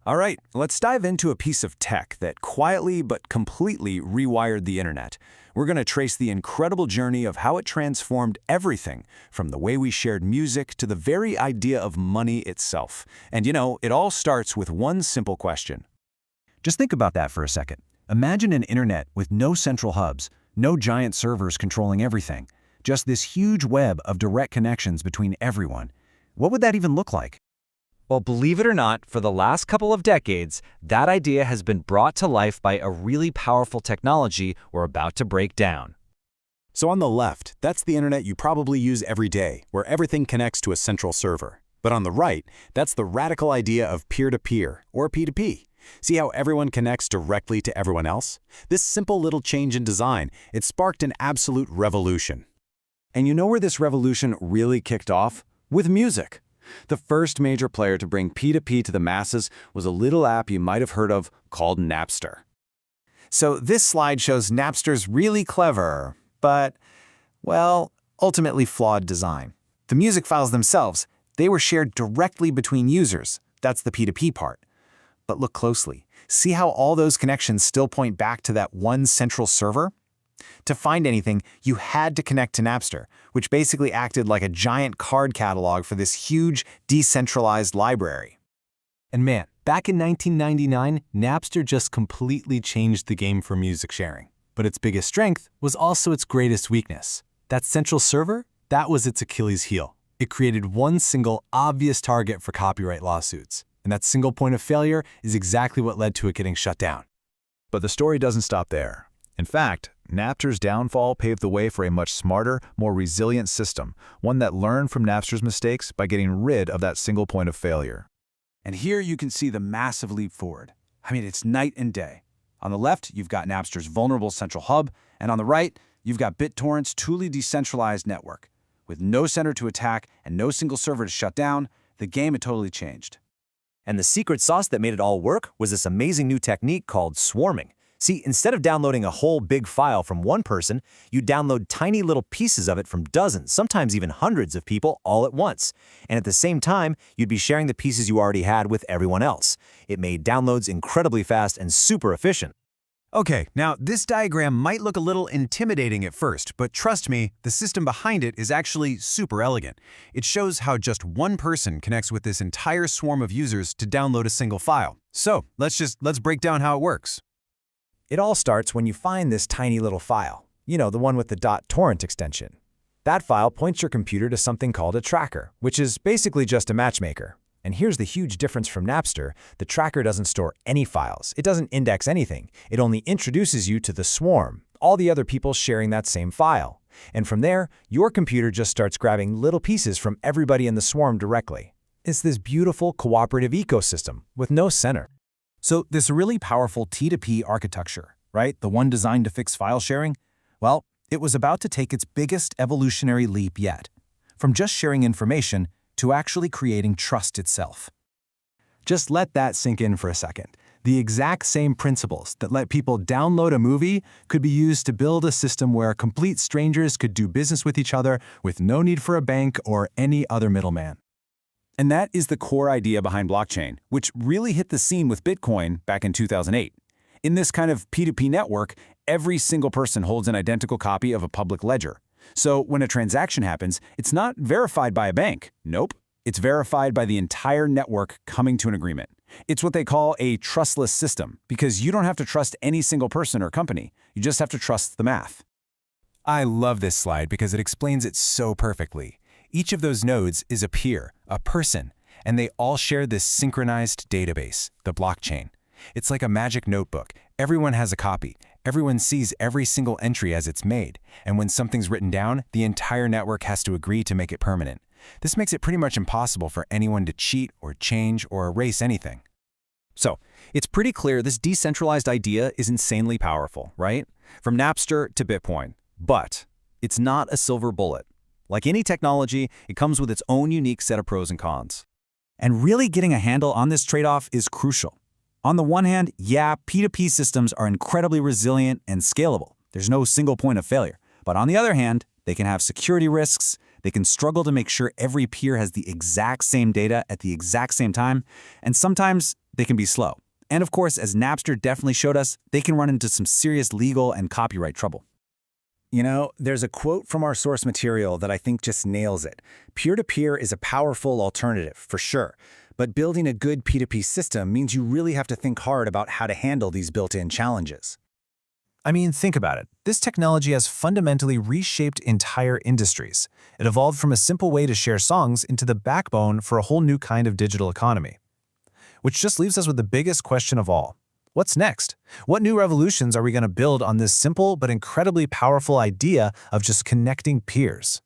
All right, let's dive into a piece of tech that quietly but completely rewired the internet. We're going to trace the incredible journey of how it transformed everything, from the way we shared music to the very idea of money itself. And it all starts with one simple question. Just think about that for a second. Imagine an internet with no central hubs, no giant servers controlling everything, just this huge web of direct connections between everyone. What would that even look like? Well, believe it or not, for the last couple of decades, that idea has been brought to life by a really powerful technology we're about to break down. So on the left, that's the internet you probably use every day, where everything connects to a central server. But on the right, that's the radical idea of peer-to-peer, or P2P. See how everyone connects directly to everyone else? This simple little change in design, it sparked an absolute revolution. And you know where this revolution really kicked off? With music. The first major player to bring P2P to the masses was a little app you might have heard of called Napster. So this slide shows Napster's really clever, but, well, ultimately flawed design. The music files themselves, they were shared directly between users. That's the P2P part. But look closely. See how all those connections still point back to that one central server? To find anything, you had to connect to Napster, which basically acted like a giant card catalog for this huge, decentralized library. And man, back in 1999, Napster just completely changed the game for music sharing. But its biggest strength was also its greatest weakness. That central server, that was its Achilles heel. It created one single, obvious target for copyright lawsuits. And that single point of failure is exactly what led to it getting shut down. But the story doesn't stop there. In fact, Napster's downfall paved the way for a much smarter, more resilient system, one that learned from Napster's mistakes by getting rid of that single point of failure. And here you can see the massive leap forward. I mean, it's night and day. On the left, you've got Napster's vulnerable central hub, and on the right, you've got BitTorrent's truly decentralized network. With no center to attack and no single server to shut down, the game had totally changed. And the secret sauce that made it all work was this amazing new technique called swarming. See, instead of downloading a whole big file from one person, you download tiny little pieces of it from dozens, sometimes even hundreds of people all at once. And at the same time, you'd be sharing the pieces you already had with everyone else. It made downloads incredibly fast and super efficient. Okay, now this diagram might look a little intimidating at first, but trust me, the system behind it is actually super elegant. It shows how just one person connects with this entire swarm of users to download a single file. So let's break down how it works. It all starts when you find this tiny little file, the one with the .torrent extension. That file points your computer to something called a tracker, which is basically just a matchmaker. And here's the huge difference from Napster. The tracker doesn't store any files. It doesn't index anything. It only introduces you to the swarm, all the other people sharing that same file. And from there, your computer just starts grabbing little pieces from everybody in the swarm directly. It's this beautiful cooperative ecosystem with no center. So this really powerful T2P architecture, right, the one designed to fix file sharing, well, it was about to take its biggest evolutionary leap yet, from just sharing information to actually creating trust itself. Just let that sink in for a second. The exact same principles that let people download a movie could be used to build a system where complete strangers could do business with each other with no need for a bank or any other middleman. And that is the core idea behind blockchain, which really hit the scene with Bitcoin back in 2008. In this kind of P2P network, every single person holds an identical copy of a public ledger. So when a transaction happens, it's not verified by a bank. Nope. It's verified by the entire network coming to an agreement. It's what they call a trustless system, because you don't have to trust any single person or company. You just have to trust the math. I love this slide because it explains it so perfectly. Each of those nodes is a peer, a person, and they all share this synchronized database, the blockchain. It's like a magic notebook. Everyone has a copy. Everyone sees every single entry as it's made. And when something's written down, the entire network has to agree to make it permanent. This makes it pretty much impossible for anyone to cheat or change or erase anything. So, it's pretty clear this decentralized idea is insanely powerful, right? From Napster to Bitcoin. But it's not a silver bullet. Like any technology, it comes with its own unique set of pros and cons. And really getting a handle on this trade-off is crucial. On the one hand, yeah, P2P systems are incredibly resilient and scalable. There's no single point of failure. But on the other hand, they can have security risks. They can struggle to make sure every peer has the exact same data at the exact same time. And sometimes they can be slow. And of course, as Napster definitely showed us, they can run into some serious legal and copyright trouble. You know, there's a quote from our source material that I think just nails it. Peer-to-peer is a powerful alternative, for sure. But building a good P2P system means you really have to think hard about how to handle these built-in challenges. I mean, think about it. This technology has fundamentally reshaped entire industries. It evolved from a simple way to share songs into the backbone for a whole new kind of digital economy. Which just leaves us with the biggest question of all. What's next? What new revolutions are we going to build on this simple but incredibly powerful idea of just connecting peers?